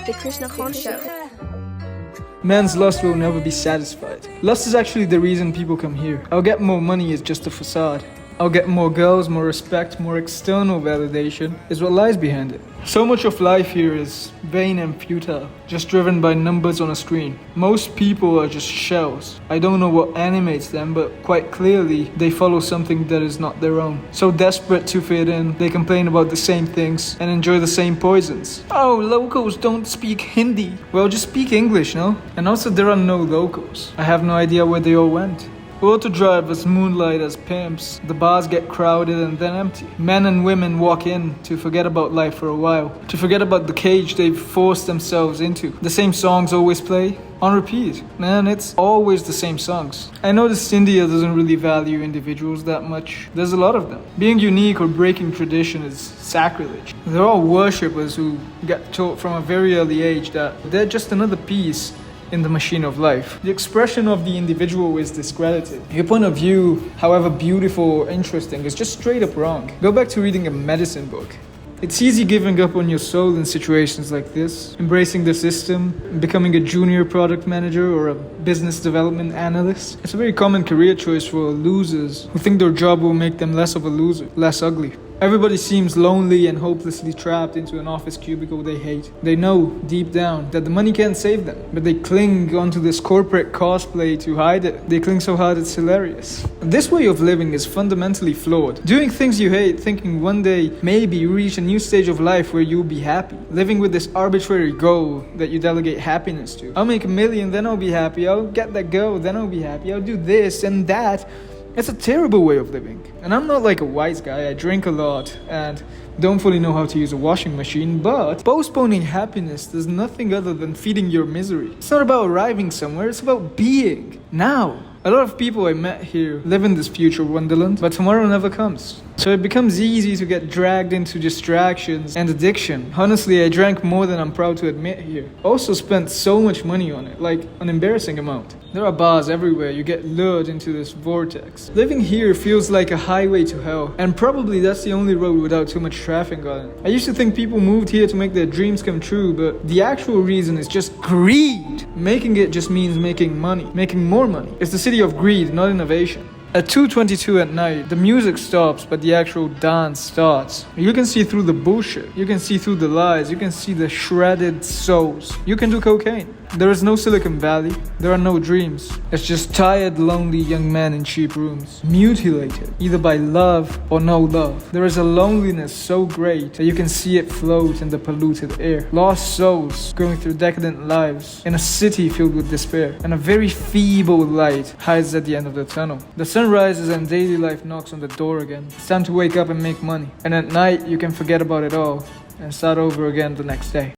The Krishna Khan Show. Man's lust will never be satisfied. Lust is actually the reason people come here. I'll get more money is just a facade. I'll get more girls, more respect, more external validation is what lies behind it. So much of life here is vain and futile, just driven by numbers on a screen. Most people are just shells. I don't know what animates them, but quite clearly they follow something that is not their own. So desperate to fit in, they complain about the same things and enjoy the same poisons. Oh, locals don't speak Hindi. Well, just speak English, no? And also there are no locals. I have no idea where they all went. Auto drivers moonlight as pimps. The bars get crowded and then empty. Men and women walk in to forget about life for a while, to forget about the cage they've forced themselves into. The same songs always play on repeat. Man, it's always the same songs. I noticed India doesn't really value individuals that much. There's a lot of them. Being unique or breaking tradition is sacrilege. They're all worshippers who get taught from a very early age that they're just another piece in the machine of life. The expression of the individual is discredited. Your point of view, however beautiful or interesting, is just straight up wrong. Go back to reading a medicine book. It's easy giving up on your soul in situations like this, embracing the system, becoming a junior product manager or a business development analyst. It's a very common career choice for losers who think their job will make them less of a loser, less ugly. Everybody seems lonely and hopelessly trapped into an office cubicle they hate. They know, deep down, that the money can't save them, but they cling onto this corporate cosplay to hide it. They cling so hard it's hilarious. This way of living is fundamentally flawed. Doing things you hate, thinking one day, maybe you reach a new stage of life where you'll be happy. Living with this arbitrary goal that you delegate happiness to. I'll make $1 million, then I'll be happy. I'll get that girl, then I'll be happy. I'll do this and that. It's a terrible way of living. And I'm not like a wise guy. I drink a lot and don't fully know how to use a washing machine, but postponing happiness does nothing other than feeding your misery. It's not about arriving somewhere, it's about being now. A lot of people I met here live in this future wonderland, but tomorrow never comes. So it becomes easy to get dragged into distractions and addiction. Honestly, I drank more than I'm proud to admit here. Also spent so much money on it, like an embarrassing amount. There are bars everywhere, you get lured into this vortex. Living here feels like a highway to hell, and probably that's the only road without too much traffic on it. I used to think people moved here to make their dreams come true, but the actual reason is just greed. Making it just means making money, making more money. It's the city of greed, not innovation. At 2:22 at night, the music stops, but the actual dance starts. You can see through the bullshit. You can see through the lies. You can see the shredded souls. You can do cocaine. There is no Silicon Valley. There are no dreams. It's just tired, lonely young men in cheap rooms, mutilated, either by love or no love. There is a loneliness so great that you can see it float in the polluted air. Lost souls going through decadent lives in a city filled with despair, and a very feeble light hides at the end of the tunnel. The sun rises and daily life knocks on the door again. It's time to wake up and make money. And at night, you can forget about it all and start over again the next day.